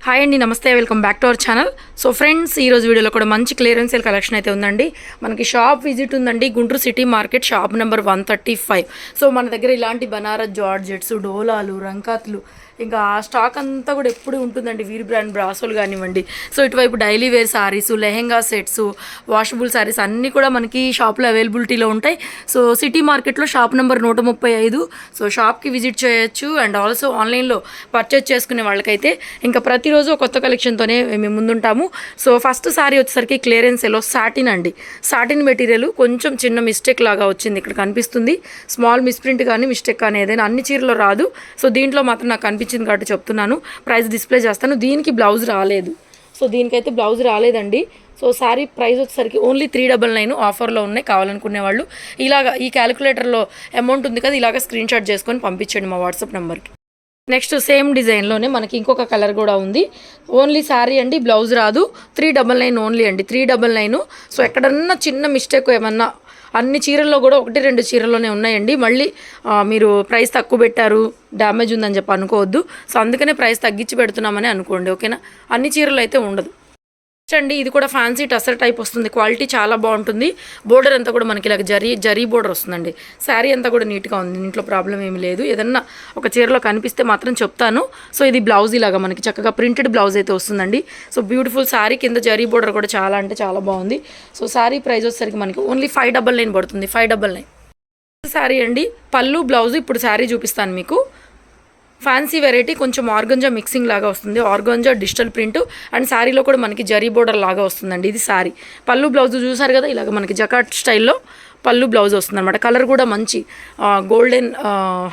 Hi అండి, నమస్తే, welcome back to our channel. So friends, ఈరోజు వీడియోలో కూడా మంచి క్లియరెన్స్ సేల్ కలెక్షన్ అయితే ఉందండి. మనకి షాప్ విజిట్ ఉందండి, Guntur city market, shop number 135. So మన దగ్గర ఇలాంటి బనారస్ జార్జెట్స్, డోలాలు, రంకాతులు, ఇంకా ఆ స్టాక్ అంతా కూడా ఎప్పుడు ఉంటుందండి. వీర్ బ్రాండ్ బ్రాసోలు కానివ్వండి, సో ఇటువైపు daily wear saris, lehenga sets, washable saris అన్నీ కూడా మనకి షాప్లో అవైలబిలిటీలో ఉంటాయి. సో సిటీ మార్కెట్లో షాప్ నెంబర్ 135. సో షాప్కి విజిట్ చేయొచ్చు. అండ్ ఆల్సో ఆన్లైన్లో పర్చేజ్ చేసుకునే వాళ్ళకైతే ఇంకా ప్రతిరోజు కొత్త కలెక్షన్తోనే మేము ముందుంటాము. సో ఫస్ట్ శారీ వచ్చేసరికి క్లియరెన్స్ సేల్లో సాటిన్ అండి. సాటిన్ మెటీరియల్ కొంచెం చిన్న మిస్టేక్ లాగా వచ్చింది, ఇక్కడ కనిపిస్తుంది. స్మాల్ మిస్ప్రింట్ కానీ మిస్టేక్ కానీ ఏదైనా అన్ని చీరలో రాదు. సో దీంట్లో మాత్రం నాకు కనిపించింది కాబట్టి చెప్తున్నాను. ప్రైస్ డిస్ప్లే చేస్తాను. దీనికి బ్లౌజ్ రాలేదు. సో దీనికైతే బ్లౌజ్ రాలేదండి. సో శారీ ప్రైస్ వచ్చేసరికి ఓన్లీ 399 ఆఫర్లో ఉన్నాయి. కావాలనుకునే వాళ్ళు ఇలాగ ఈ క్యాలిక్యులేటర్లో అమౌంట్ ఉంది కదా, ఇలాగ స్క్రీన్ షాట్ చేసుకొని పంపించండి మా వాట్సాప్ నెంబర్కి. నెక్స్ట్ సేమ్ డిజైన్లోనే మనకి ఇంకొక కలర్ కూడా ఉంది. ఓన్లీ శారీ అండి, బ్లౌజ్ రాదు. 399 ఓన్లీ అండి, 399. సో ఎక్కడన్నా చిన్న మిస్టేక్ ఏమన్నా, అన్ని చీరల్లో కూడా 1-2 చీరల్లోనే ఉన్నాయండి. మళ్ళీ మీరు ప్రైస్ తక్కువ పెట్టారు, డ్యామేజ్ ఉందని చెప్పి అనుకోవద్దు. సో అందుకనే ప్రైస్ తగ్గించి పెడుతున్నామని అనుకోండి, ఓకేనా. అన్ని చీరలు అయితే ఉండదు అండి. ఇది కూడా ఫ్యాన్సీ టసర్ టైప్ వస్తుంది. క్వాలిటీ చాలా బాగుంటుంది. బోర్డర్ అంతా కూడా మనకి ఇలా జరీ బోర్డర్ వస్తుందండి. శారీ అంతా కూడా నీట్గా ఉంది, ఇంట్లో ప్రాబ్లం ఏమి లేదు. ఏదన్నా ఒక చీరలో కనిపిస్తే మాత్రం చెప్తాను. సో ఇది బ్లౌజ్ ఇలాగా మనకి చక్కగా ప్రింటెడ్ బ్లౌజ్ అయితే వస్తుందండి. సో బ్యూటిఫుల్ శారీ, కింద జరీ బోర్డర్ కూడా చాలా అంటే చాలా బాగుంది. సో శారీ ప్రైస్ వచ్చేసరికి మనకి ఓన్లీ 599 పడుతుంది. 599 శారీ అండి. పళ్ళు బ్లౌజ్ ఇప్పుడు శారీ చూపిస్తాను మీకు. ఫ్యాన్సీ వెరైటీ, కొంచెం ఆర్గంజా మిక్సింగ్ లాగా వస్తుంది. ఆర్గంజా డిజిటల్ ప్రింట్ అండ్ శారీలో కూడా మనకి జరీ బోర్డర్ లాగా వస్తుందండి. ఇది శారీ. పళ్ళు బ్లౌజ్ చూసారు కదా, ఇలాగ మనకి జకాట్ స్టైల్లో పళ్ళు బ్లౌజ్ వస్తుంది అనమాట. కలర్ కూడా మంచి గోల్డెన్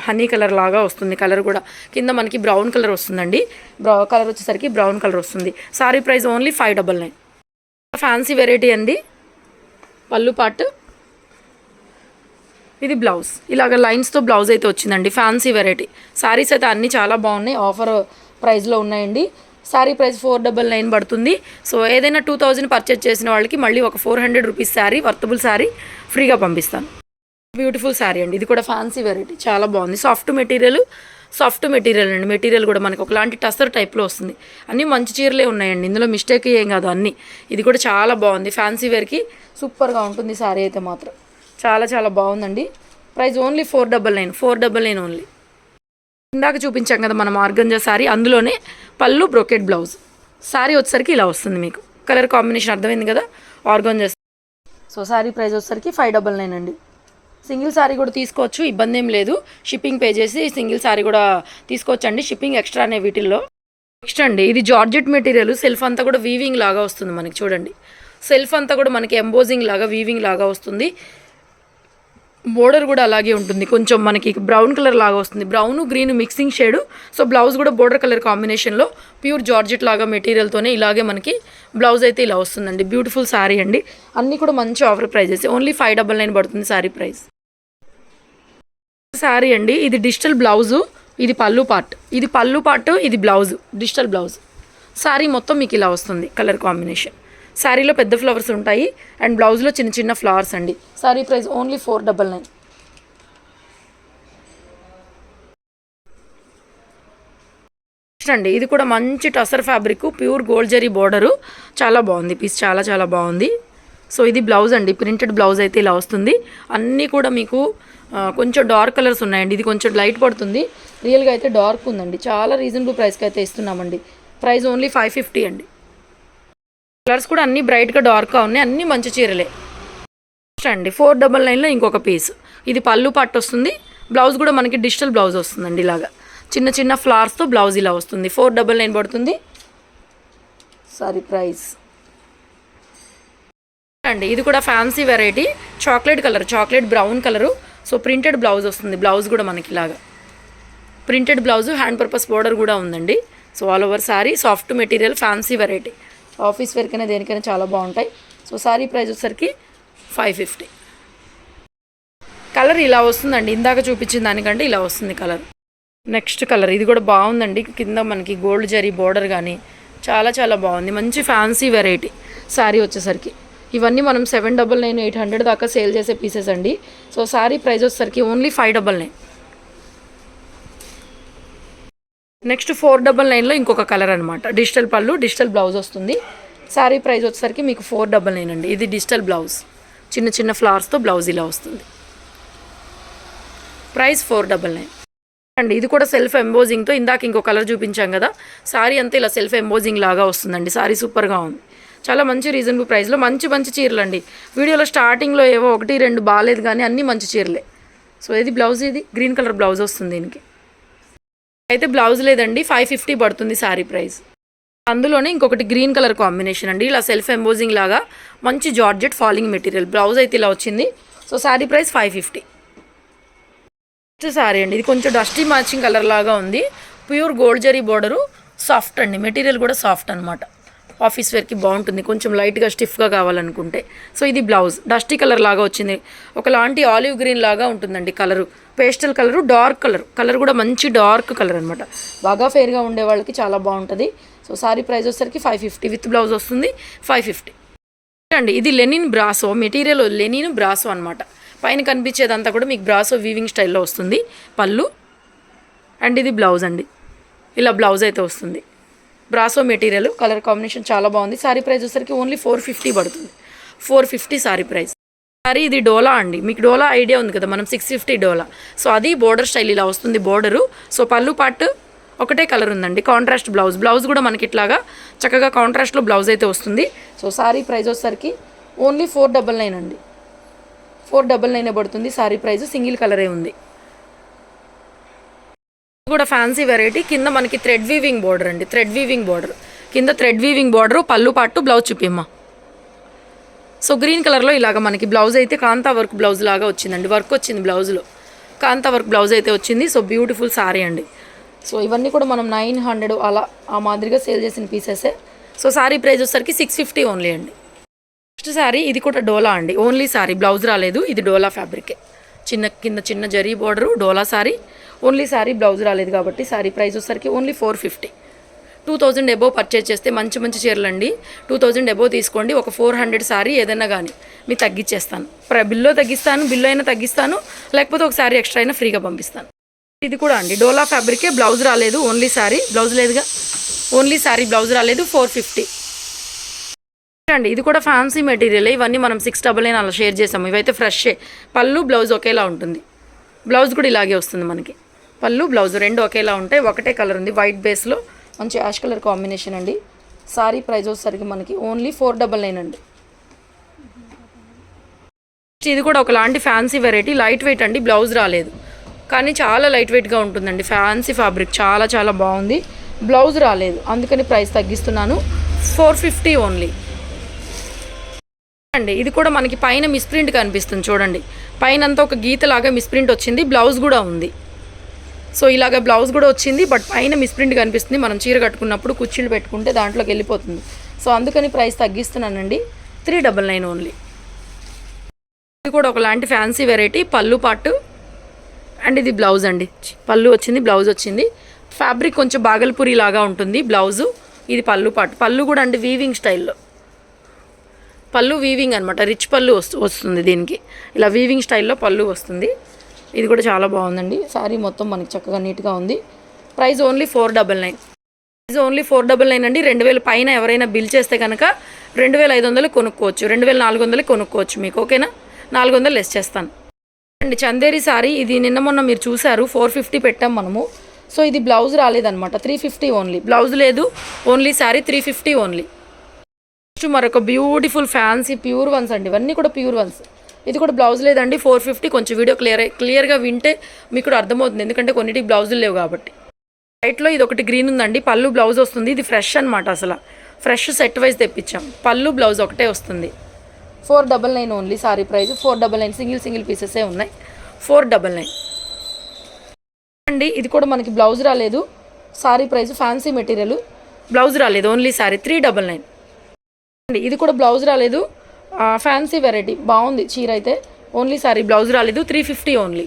హనీ కలర్ లాగా వస్తుంది. కలర్ కూడా కింద మనకి బ్రౌన్ కలర్ వస్తుందండి. కలర్ వచ్చేసరికి బ్రౌన్ కలర్ వస్తుంది. Sari price only 599. Fancy variety అండి. పళ్ళు పార్ట్, ఇది బ్లౌజ్. ఇలాగ లైన్స్తో బ్లౌజ్ అయితే వచ్చిందండి. Fancy variety. శారీస్ అయితే అన్నీ చాలా బాగున్నాయి, ఆఫర్ ప్రైస్లో ఉన్నాయండి. శారీ ప్రైస్ 499 పడుతుంది. సో ఏదైనా 2000 పర్చేజ్ చేసిన వాళ్ళకి మళ్ళీ ఒక 400 రూపీస్ శారీ, వర్తబుల్ శారీ ఫ్రీగా పంపిస్తాను. బ్యూటిఫుల్ శారీ అండి. ఇది కూడా ఫ్యాన్సీ వెరైటీ, చాలా బాగుంది. సాఫ్ట్ మెటీరియల్ అండి. మెటీరియల్ కూడా మనకి ఒకలాంటి టసర్ టైప్లో వస్తుంది. అన్నీ మంచి చీరలే ఉన్నాయండి, ఇందులో మిస్టేక్ ఏం కాదు అన్నీ. ఇది కూడా చాలా బాగుంది. ఫ్యాన్సీ వేర్కి సూపర్గా ఉంటుంది శారీ అయితే మాత్రం. చాలా చాలా బాగుందండి. Price only 499 only. ఇందాక చూపించాం కదా మనం ఆర్గంజా శారీ, అందులోనే పళ్ళు బ్రోకెట్ బ్లౌజ్. శారీ వచ్చేసరికి ఇలా వస్తుంది. మీకు కలర్ కాంబినేషన్ అర్థమైంది కదా, ఆర్గంజా. సో శారీ ప్రైస్ వచ్చేసరికి 599 అండి. సింగిల్ శారీ కూడా తీసుకోవచ్చు, ఇబ్బంది ఏం లేదు. షిప్పింగ్ పే చేసి సింగిల్ శారీ కూడా తీసుకోవచ్చండి. షిప్పింగ్ ఎక్స్ట్రానే వీటిల్లో. నెక్స్ట్ అండి, ఇది జార్జెట్ మెటీరియల్. సెల్ఫ్ అంతా కూడా వీవింగ్ లాగా వస్తుంది మనకి. చూడండి, సెల్ఫ్ అంతా కూడా మనకి ఎంబోజింగ్ లాగా, వీవింగ్ లాగా వస్తుంది. బోర్డర్ కూడా అలాగే ఉంటుంది. కొంచెం మనకి బ్రౌన్ కలర్ లాగా వస్తుంది, brown green mixing shade. So blouse కూడా బోర్డర్ కలర్ కాంబినేషన్లో ప్యూర్ జార్జెట్ లాగా మెటీరియల్తోనే ఇలాగే మనకి బ్లౌజ్ అయితే ఇలా వస్తుందండి. బ్యూటిఫుల్ శారీ అండి. అన్నీ కూడా మంచి ఆఫర్ ప్రైజెస్. ఓన్లీ 599 పడుతుంది శారీ ప్రైస్. శారీ అండి. ఇది డిజిటల్ బ్లౌజు, ఇది పళ్ళు పార్ట్. ఇది బ్లౌజ్, డిజిటల్ బ్లౌజ్. శారీ మొత్తం మీకు ఇలా వస్తుంది కలర్ కాంబినేషన్. శారీలో పెద్ద ఫ్లవర్స్ ఉంటాయి అండ్ బ్లౌజ్లో చిన్న చిన్న ఫ్లవర్స్ అండి. Sari price only 499. అండి, ఇది కూడా మంచి tussar fabric, pure gold zari border. చాలా బాగుంది పీస్, చాలా చాలా బాగుంది. సో ఇది బ్లౌజ్ అండి, ప్రింటెడ్ బ్లౌజ్ అయితే ఇలా వస్తుంది. అన్నీ కూడా మీకు కొంచెం డార్క్ కలర్స్ ఉన్నాయండి. ఇది కొంచెం లైట్ పడుతుంది, రియల్గా అయితే డార్క్ ఉందండి. చాలా రీజనబుల్ ప్రైస్కి అయితే ఇస్తున్నామండి. ప్రైస్ ఓన్లీ 550 అండి. కలర్స్ కూడా అన్నీ బ్రైట్గా డార్క్గా ఉన్నాయి, అన్నీ మంచి చీరలే అండి. 499లో ఇంకొక పీస్. ఇది పళ్ళు పట్టు వస్తుంది. బ్లౌజ్ కూడా మనకి డిజిటల్ బ్లౌజ్ వస్తుందండి. ఇలాగా చిన్న చిన్న ఫ్లవర్స్తో బ్లౌజ్ ఇలా వస్తుంది. 499 పడుతుంది. సారీ ప్రైస్ అండి. ఇది కూడా fancy variety, chocolate colour, chocolate brown colour. So printed blouse వస్తుంది. బ్లౌజ్ కూడా మనకి ఇలాగా printed blouse, hand purpose border కూడా ఉందండి. So all over sari, soft material, fancy variety. Office వేర్కైనా దేనికైనా చాలా బాగుంటాయి. సో శారీ ప్రైస్ వచ్చేసరికి 550. కలర్ ఇలా వస్తుందండి, ఇందాక చూపించిన దానికంటే ఇలా వస్తుంది కలర్. నెక్స్ట్ కలర్, ఇది కూడా బాగుందండి. కింద మనకి గోల్డ్ జరీ బోర్డర్ కానీ చాలా చాలా బాగుంది. మంచి ఫ్యాన్సీ వెరైటీ శారీ వచ్చేసరికి. ఇవన్నీ మనం 799, 800 దాకా సేల్ చేసే పీసెస్ అండి. సో శారీ ప్రైస్ వచ్చేసరికి ఓన్లీ 599. నెక్స్ట్ 499లో ఇంకొక కలర్ అనమాట. డిజిటల్ పళ్ళు, డిజిటల్ బ్లౌజ్ వస్తుంది. శారీ ప్రైస్ వచ్చేసరికి మీకు 499 అండి. ఇది డిజిటల్ బ్లౌజ్, చిన్న చిన్న ఫ్లవర్స్తో బ్లౌజ్ ఇలా వస్తుంది. ప్రైస్ 499 అండి. ఇది కూడా సెల్ఫ్ ఎంబోజింగ్తో, ఇందాక ఇంకో కలర్ చూపించాం కదా, శారీ అంతా ఇలా సెల్ఫ్ ఎంబోజింగ్ లాగా వస్తుందండి. శారీ సూపర్గా ఉంది, చాలా మంచి రీజనబుల్ ప్రైస్లో మంచి మంచి చీరలు అండి. వీడియోలో స్టార్టింగ్లో ఏవో 1-2 బాగాలేదు కానీ అన్నీ మంచి చీరలే. సో ఇది బ్లౌజ్, ఇది గ్రీన్ కలర్ బ్లౌజ్ వస్తుంది. దీనికి అయితే బ్లౌజ్ లేదండి, 550 పడుతుంది శారీ ప్రైస్. అందులోనే ఇంకొకటి గ్రీన్ కలర్ కాంబినేషన్ అండి, ఇలా సెల్ఫ్ ఎంబోజింగ్ లాగా మంచి జార్జెట్ ఫాలింగ్ మెటీరియల్. బ్లౌజ్ అయితే ఇలా వచ్చింది. So sari price 550. శారీ అండి, ఇది కొంచెం డస్టీ మ్యాచింగ్ కలర్ లాగా ఉంది. Pure gold zari border, soft అండి, మెటీరియల్ కూడా సాఫ్ట్ అనమాట. ఆఫీస్ వేర్కి బాగుంటుంది, కొంచెం లైట్గా స్టిఫ్గా కావాలనుకుంటే. సో ఇది బ్లౌజ్ డస్టీ కలర్ లాగా వచ్చింది, ఒకలాంటి ఆలివ్ గ్రీన్ లాగా ఉంటుందండి colour. Pastel colour, dark colour కూడా మంచి డార్క్ కలర్ అనమాట. బాగా ఫేర్గా ఉండే వాళ్ళకి చాలా బాగుంటుంది. సో సారీ ప్రైస్ వచ్చేసరికి 550, విత్ బ్లౌజ్ వస్తుంది 550 అండి. ఇది Lenin brasso material, Lenin brasso అనమాట. పైన కనిపించేదంతా కూడా మీకు బ్రాసో వీవింగ్ స్టైల్లో వస్తుంది పళ్ళు. అండ్ ఇది బ్లౌజ్ అండి, ఇలా బ్లౌజ్ అయితే వస్తుంది. బ్రాసో మెటీరియల్, కలర్ కాంబినేషన్ చాలా బాగుంది. సారీ ప్రైస్ వచ్చేసరికి ఓన్లీ 450 పడుతుంది. 450 సారీ ప్రైస్. సారీ ఇది డోలా అండి, మీకు డోలా ఐడియా ఉంది కదా, మనం 650 డోలా. సో అది బోర్డర్ స్టైల్ ఇలా వస్తుంది బోర్డరు. సో పళ్ళు పార్ట్ ఒకటే కలర్ ఉందండి, కాంట్రాస్ట్ బ్లౌజ్ కూడా మనకి ఇట్లాగా చక్కగా కాంట్రాస్ట్లో బ్లౌజ్ అయితే వస్తుంది. సో సారీ ప్రైస్ వచ్చేసరికి ఓన్లీ 499 అండి. 499 పడుతుంది సారీ ప్రైస్. సింగిల్ కలరే ఉంది, కూడా ఫ్యాన్సీ వెరైటీ. కింద మనకి థ్రెడ్ వీవింగ్ బోర్డర్ అండి, థ్రెడ్ వీవింగ్ బోర్డర్, కింద థ్రెడ్ వీవింగ్ బోర్డర్, పళ్ళు పాటు బ్లౌజ్ చూపిమ్మా. సో గ్రీన్ కలర్లో ఇలాగ మనకి బ్లౌజ్ అయితే కాంతా వర్క్ బ్లౌజ్ లాగా వచ్చిందండి, వర్క్ వచ్చింది బ్లౌజ్లో, కాంతా వర్క్ బ్లౌజ్ అయితే వచ్చింది. సో బ్యూటిఫుల్ సారీ అండి. సో ఇవన్నీ కూడా మనం 900 అలా ఆ మాదిరిగా సేల్ చేసిన పీసెసే. సో సారీ ప్రైస్ వచ్చేసరికి 650 ఓన్లీ అండి. నెక్స్ట్ సారీ, ఇది కూడా డోలా అండి, ఓన్లీ సారీ, బ్లౌజ్ రాలేదు. ఇది డోలా ఫ్యాబ్రికే, కింద చిన్న జరీ బోర్డరు, డోలా సారీ, ఓన్లీ సారీ, బ్లౌజ్ రాలేదు కాబట్టి సారీ ప్రైస్ వచ్చేసరికి ఓన్లీ 450. 2000 అబోవ్ పర్చేజ్ చేస్తే మంచి మంచి చీరలు అండి. 2000 అబోవ్ తీసుకోండి, ఒక 400 సారీ ఏదైనా కానీ మీకు తగ్గించేస్తాను. బిల్లో తగ్గిస్తాను, బిల్లు అయినా తగ్గిస్తాను, లేకపోతే ఒక సారీ ఎక్స్ట్రా అయినా ఫ్రీగా పంపిస్తాను. ఇది కూడా అండి డోలా ఫ్యాబ్రికే, బ్లౌజ్ రాలేదు, ఓన్లీ సారీ, బ్లౌజ్ లేదుగా, ఓన్లీ సారీ, బ్లౌజ్ రాలేదు, 450 అండి. ఇది కూడా ఫ్యాన్సీ మెటీరియల్. ఇవన్నీ మనం 699 అలా షేర్ చేసాము. ఇవైతే ఫ్రెషే, పళ్ళు బ్లౌజ్ ఒకేలా ఉంటుంది. బ్లౌజ్ కూడా ఇలాగే వస్తుంది మనకి, పళ్ళు బ్లౌజ్ రెండు ఒకేలా ఉంటాయి. ఒకటే కలర్ ఉంది, వైట్ బేస్లో మంచి యాష్ కలర్ కాంబినేషన్ అండి. సారీ ప్రైస్ వచ్చేసరికి మనకి ఓన్లీ 499 అండి. ఇది కూడా ఒకలాంటి ఫ్యాన్సీ వెరైటీ, లైట్ వెయిట్ అండి, బ్లౌజ్ రాలేదు కానీ చాలా లైట్ వెయిట్గా ఉంటుందండి. ఫ్యాన్సీ ఫ్యాబ్రిక్, చాలా చాలా బాగుంది. బ్లౌజ్ రాలేదు, అందుకని ప్రైస్ తగ్గిస్తున్నాను, 450 ఓన్లీ అండి. ఇది కూడా మనకి పైన మిస్ప్రింట్ కనిపిస్తుంది చూడండి, పైన అంతా ఒక గీతలాగా మిస్ప్రింట్ వచ్చింది, బ్లౌజ్ కూడా ఉంది. సో ఇలాగ బ్లౌజ్ కూడా వచ్చింది, బట్ పైన మిస్ప్రింట్ కనిపిస్తుంది. మనం చీర కట్టుకున్నప్పుడు కుర్చీలు పెట్టుకుంటే దాంట్లోకి వెళ్ళిపోతుంది. సో అందుకని ప్రైస్ తగ్గిస్తున్నానండి, 399 ఓన్లీ. ఇది కూడా ఒకలాంటి ఫ్యాన్సీ వెరైటీ, పళ్ళు పాటు అండ్ ఇది బ్లౌజ్ అండి. పళ్ళు వచ్చింది, బ్లౌజ్ వచ్చింది. ఫ్యాబ్రిక్ కొంచెం బాగల్పూరి లాగా ఉంటుంది బ్లౌజు. ఇది పళ్ళు పాటు, పళ్ళు కూడా అండి వీవింగ్ స్టైల్లో, పళ్ళు వీవింగ్ అనమాట, రిచ్ పళ్ళు వస్తుంది దీనికి, ఇలా వీవింగ్ స్టైల్లో పళ్ళు వస్తుంది. ఇది కూడా చాలా బాగుందండి. సారీ మొత్తం మనకి చక్కగా నీట్గా ఉంది. Price only 499. ప్రైస్ ఓన్లీ 499 అండి. 2000 పైన ఎవరైనా బిల్ చేస్తే కనుక 2500 కొనుక్కోవచ్చు, 2400 కొనుక్కోవచ్చు మీకు, ఓకేనా? 400 లెస్ చేస్తాను అండి. చందేరి సారీ, ఇది నిన్న మొన్న మీరు చూసారు, 450 పెట్టాం మనము. సో ఇది బ్లౌజ్ రాలేదనమాట, 350 ఓన్లీ, బ్లౌజ్ లేదు, ఓన్లీ సారీ 350 ఓన్లీ. మరొక బ్యూటిఫుల్ ఫ్యాన్సీ ప్యూర్ వన్స్ అండి, ఇవన్నీ కూడా ప్యూర్ వన్స్. ఇది కూడా బ్లౌజ్ లేదండి, 450. కొంచెం వీడియో క్లియర్గా వింటే మీకు కూడా అర్థమవుతుంది, ఎందుకంటే కొన్నిటికి బ్లౌజులు లేవు కాబట్టి. వైట్లో ఇది ఒకటి గ్రీన్ ఉందండి, పళ్ళు బ్లౌజ్ వస్తుంది. ఇది ఫ్రెష్ అనమాట, అసలు ఫ్రెష్ సెట్ వైజ్ తెప్పించాం. పళ్ళు బ్లౌజ్ ఒకటే వస్తుంది. 499 ఓన్లీ సారీ ప్రైస్, 499. సింగిల్ పీసెసే ఉన్నాయి, 499 అండి. ఇది కూడా మనకి బ్లౌజ్ రాలేదు, sorry price, fancy material, blouse రాలేదు, ఓన్లీ సారీ 399 అండి. ఇది కూడా బ్లౌజ్ రాలేదు, ఫ్యాన్సీ వెరైటీ, బాగుంది చీర అయితే, ఓన్లీ సారీ, బ్లౌజ్ రాలేదు, 350 ఓన్లీ.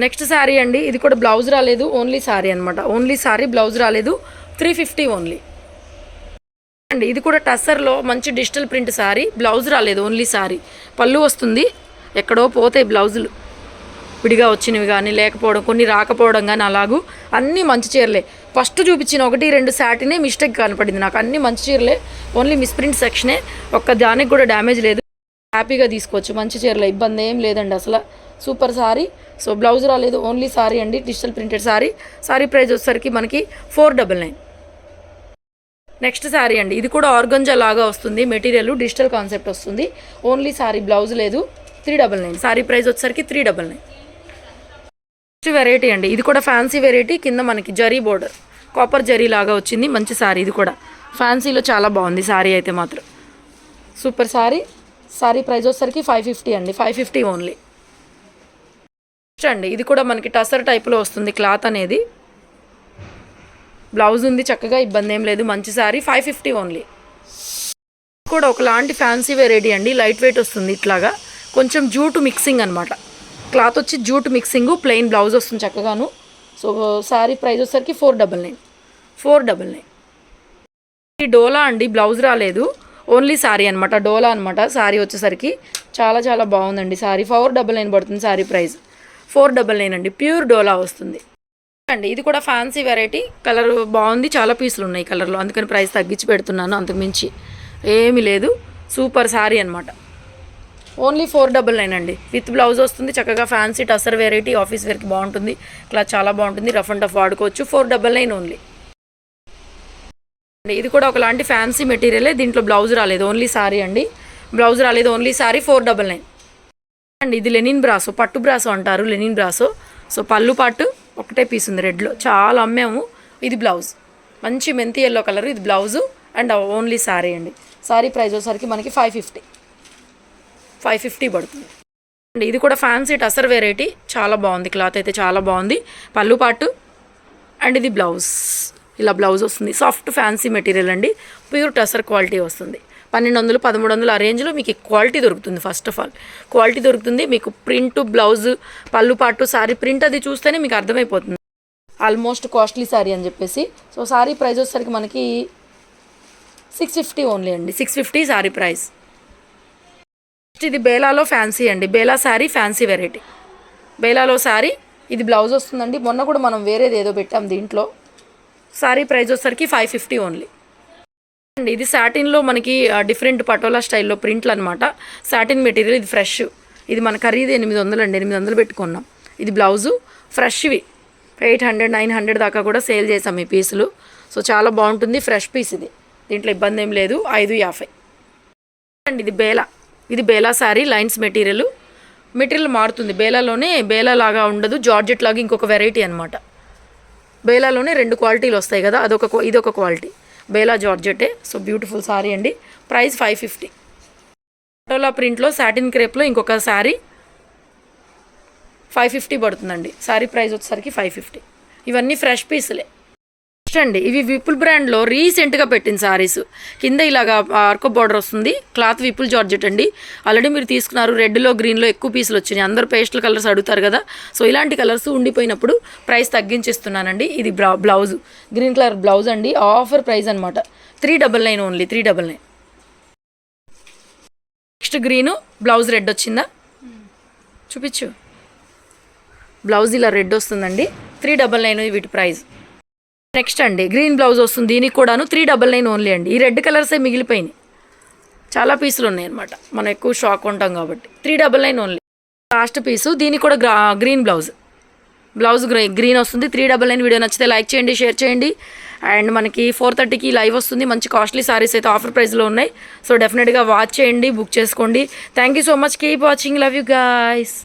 నెక్స్ట్ శారీ అండి, ఇది కూడా బ్లౌజ్ రాలేదు, ఓన్లీ సారీ అనమాట, ఓన్లీ సారీ, బ్లౌజ్ రాలేదు, 350 ఓన్లీ అండి. ఇది కూడా టస్సర్లో మంచి డిజిటల్ ప్రింట్ సారీ, బ్లౌజ్ రాలేదు, ఓన్లీ సారీ, పళ్ళు వస్తుంది. ఎక్కడో పోతాయి బ్లౌజులు, విడిగా వచ్చినవి కానీ లేకపోవడం, కొన్ని రాకపోవడం కానీ అలాగూ అన్నీ మంచి చీరలే. ఫస్ట్ చూపించిన 1-2 శాటినే మిస్టేక్ కనపడింది నాకు. అన్నీ మంచి చీరలే, ఓన్లీ మిస్ప్రింట్ సెక్షనే. ఒక్క దానికి కూడా డ్యామేజ్ లేదు. హ్యాపీగా తీసుకోవచ్చు, మంచి చీరలే, ఇబ్బంది ఏం లేదండి అసలు. Super sorry. సో బ్లౌజ్ రాలేదు, ఓన్లీ సారీ అండి, digital printed sorry. Sorry price వచ్చేసరికి మనకి 499. నెక్స్ట్ శారీ అండి, ఇది కూడా ఆర్గంజా లాగా వస్తుంది మెటీరియల్, డిజిటల్ కాన్సెప్ట్ వస్తుంది. ఓన్లీ సారీ, బ్లౌజ్ లేదు. 399. సారీ ప్రైస్ వచ్చేసరికి 399. నెక్స్ట్ వెరైటీ అండి, ఇది కూడా ఫ్యాన్సీ వెరైటీ. కింద మనకి జరీ బోర్డర్, కాపర్ జరీ లాగా వచ్చింది. మంచి సారీ, ఇది కూడా ఫ్యాన్సీలో చాలా బాగుంది సారీ అయితే మాత్రం. Super sorry. సారీ ప్రైస్ వచ్చేసరికి 550 అండి, 550 ఓన్లీ. నెక్స్ట్ అండి, ఇది కూడా మనకి టసర్ టైప్లో వస్తుంది క్లాత్ అనేది. బ్లౌజ్ ఉంది చక్కగా, ఇబ్బంది ఏం లేదు. మంచి సారీ, 550 ఓన్లీ. కూడా ఒకలాంటి ఫ్యాన్సీ వెరైటీ అండి, లైట్ వెయిట్ వస్తుంది. ఇట్లాగా కొంచెం జూట్ మిక్సింగ్ అనమాట. క్లాత్ వచ్చి జూట్ మిక్సింగ్, ప్లెయిన్ బ్లౌజ్ వస్తుంది చక్కగాను. సో శారీ ప్రైస్ వచ్చేసరికి 499. ఈ డోలా అండి, బ్లౌజ్ రాలేదు, ఓన్లీ శారీ అనమాట, డోలా అనమాట. శారీ వచ్చేసరికి చాలా చాలా బాగుందండి. శారీ 499 పడుతుంది. శారీ ప్రైస్ 499 అండి, ప్యూర్ డోలా వస్తుంది అండి. ఇది కూడా ఫ్యాన్సీ వెరైటీ, కలర్ బాగుంది, చాలా పీసులు ఉన్నాయి కలర్లో, అందుకని ప్రైస్ తగ్గించి పెడుతున్నాను, అంతకు మించి ఏమీ లేదు. సూపర్ శారీ అనమాట. ఓన్లీ 499 అండి, విత్ బ్లౌజ్ వస్తుంది చక్కగా. ఫ్యాన్సీ టసర్ వెరైటీ, ఆఫీస్ వేర్కి బాగుంటుంది, క్లాత్ చాలా బాగుంటుంది, రఫ్ అండ్ టఫ్ వాడుకోవచ్చు. 499 ఓన్లీ. ఇది కూడా ఒకలాంటి ఫ్యాన్సీ మెటీరియలే, దీంట్లో బ్లౌజ్ రాలేదు, ఓన్లీ సారీ అండి. బ్లౌజ్ రాలేదు, ఓన్లీ సారీ, 499 అండి. ఇది లెనిన్ బ్రాసో, పట్టు బ్రాసో అంటారు, లెనిన్ బ్రాసో. సో పళ్ళు పాటు ఒకటే పీస్ ఉంది రెడ్లో, చాలా అమ్మాము. ఇది బ్లౌజ్, మంచి మెంతి ఎల్లో కలర్, ఇది బ్లౌజు అండ్ ఓన్లీ సారీ అండి. సారీ ప్రైస్ వచ్చేసరికి మనకి 550 పడుతుంది అండి. ఇది కూడా ఫ్యాన్సీ టసర్ వెరైటీ, చాలా బాగుంది, క్లాత్ అయితే చాలా బాగుంది. పళ్ళు పాటు అండ్ ఇది బ్లౌజ్, ఇలా బ్లౌజ్ వస్తుంది. సాఫ్ట్ ఫ్యాన్సీ మెటీరియల్ అండి, ప్యూర్ టసర్ క్వాలిటీ వస్తుంది. 1200, 1300 ఆ రేంజ్లో మీకు క్వాలిటీ దొరుకుతుంది. ఫస్ట్ ఆఫ్ ఆల్ క్వాలిటీ దొరుకుతుంది మీకు. ప్రింట్, బ్లౌజ్, పళ్ళు పాటు, సారీ ప్రింట్ అది చూస్తేనే మీకు అర్థమైపోతుంది ఆల్మోస్ట్ కాస్ట్లీ సారీ అని చెప్పేసి. సో సారీ ప్రైస్ వచ్చేసరికి మనకి 650 ఓన్లీ అండి, 650 సారీ ప్రైస్. ఇది బేలాలో ఫ్యాన్సీ అండి, బేలా శారీ ఫ్యాన్సీ వెరైటీ, బేలాలో శారీ. ఇది బ్లౌజ్ వస్తుందండి. మొన్న కూడా మనం వేరేది ఏదో పెట్టాం దీంట్లో. శారీ ప్రైస్ వచ్చేసరికి 550 ఓన్లీ అండి. ఇది సాటిన్లో మనకి డిఫరెంట్ పటోలా స్టైల్లో ప్రింట్లు అనమాట. సాటిన్ మెటీరియల్, ఇది ఫ్రెష్. ఇది మన ఖరీదు 800 అండి, 800 పెట్టుకున్నాం. ఇది బ్లౌజు ఫ్రెష్వి, 800, 900 దాకా కూడా సేల్ చేసాం ఈ పీసులు. సో చాలా బాగుంటుంది, ఫ్రెష్ పీస్ ఇది, దీంట్లో ఇబ్బంది ఏం లేదు. 550 అండి. ఇది బేలా, ఇది బేలా శారీ, లైన్స్ మెటీరియల్ మారుతుంది. బేలాలోనే బేలా లాగా ఉండదు, జార్జెట్ లాగా ఇంకొక వెరైటీ అనమాట. బేలాలోనే 2 క్వాలిటీలు వస్తాయి కదా, ఇదొక quality, Bela జార్జెటే. So beautiful sari అండి, ప్రైస్ 550. పటోలా ప్రింట్లో సాటిన్ క్రేప్లో ఇంకొక శారీ 550 పడుతుందండి. శారీ ప్రైస్ వచ్చేసరికి 550. ఇవన్నీ ఫ్రెష్ పీసులే అండి. ఇవి విపుల్ బ్రాండ్లో రీసెంట్గా పెట్టిన సారీస్. కింద ఇలాగా ఆర్కో బార్డర్ వస్తుంది, క్లాత్ విపుల్ జార్జెట్ అండి. ఆల్రెడీ మీరు తీసుకున్నారు, రెడ్లో గ్రీన్లో ఎక్కువ పీసులు వచ్చినాయి. అందరూ పేస్టల్ కలర్స్ అడుగుతారు కదా, సో ఇలాంటి కలర్స్ ఉండిపోయినప్పుడు ప్రైస్ తగ్గించేస్తున్నానండి. ఇది బ్లౌజ్, గ్రీన్ కలర్ బ్లౌజ్ అండి, ఆఫర్ ప్రైస్ అనమాట, 399 only, 399. Next green, blouse red వచ్చిందా చూపించు. బ్లౌజ్ ఇలా రెడ్ వస్తుందండి, 399 వీటి ప్రైస్. నెక్స్ట్ అండి గ్రీన్ బ్లౌజ్ వస్తుంది, దీనికి కూడాను 399 ఓన్లీ అండి. ఈ రెడ్ కలర్సే మిగిలిపోయినాయి, చాలా పీసులు ఉన్నాయి అనమాట, మనం ఎక్కువ షాక్ ఉంటాం కాబట్టి. 399 ఓన్లీ లాస్ట్ పీసు. దీనికి కూడా గ్రీన్ బ్లౌజ్ గ్రీన్ వస్తుంది, 399. వీడియో నచ్చితే లైక్ చేయండి, షేర్ చేయండి. అండ్ మనకి 4:30కి లైవ్ వస్తుంది. మంచి కాస్ట్లీ సారీస్ అయితే ఆఫర్ ప్రైస్లో ఉన్నాయి. సో డెఫినెట్గా వాచ్ చేయండి, బుక్ చేసుకోండి. Thank you so much, keep watching, love you guys.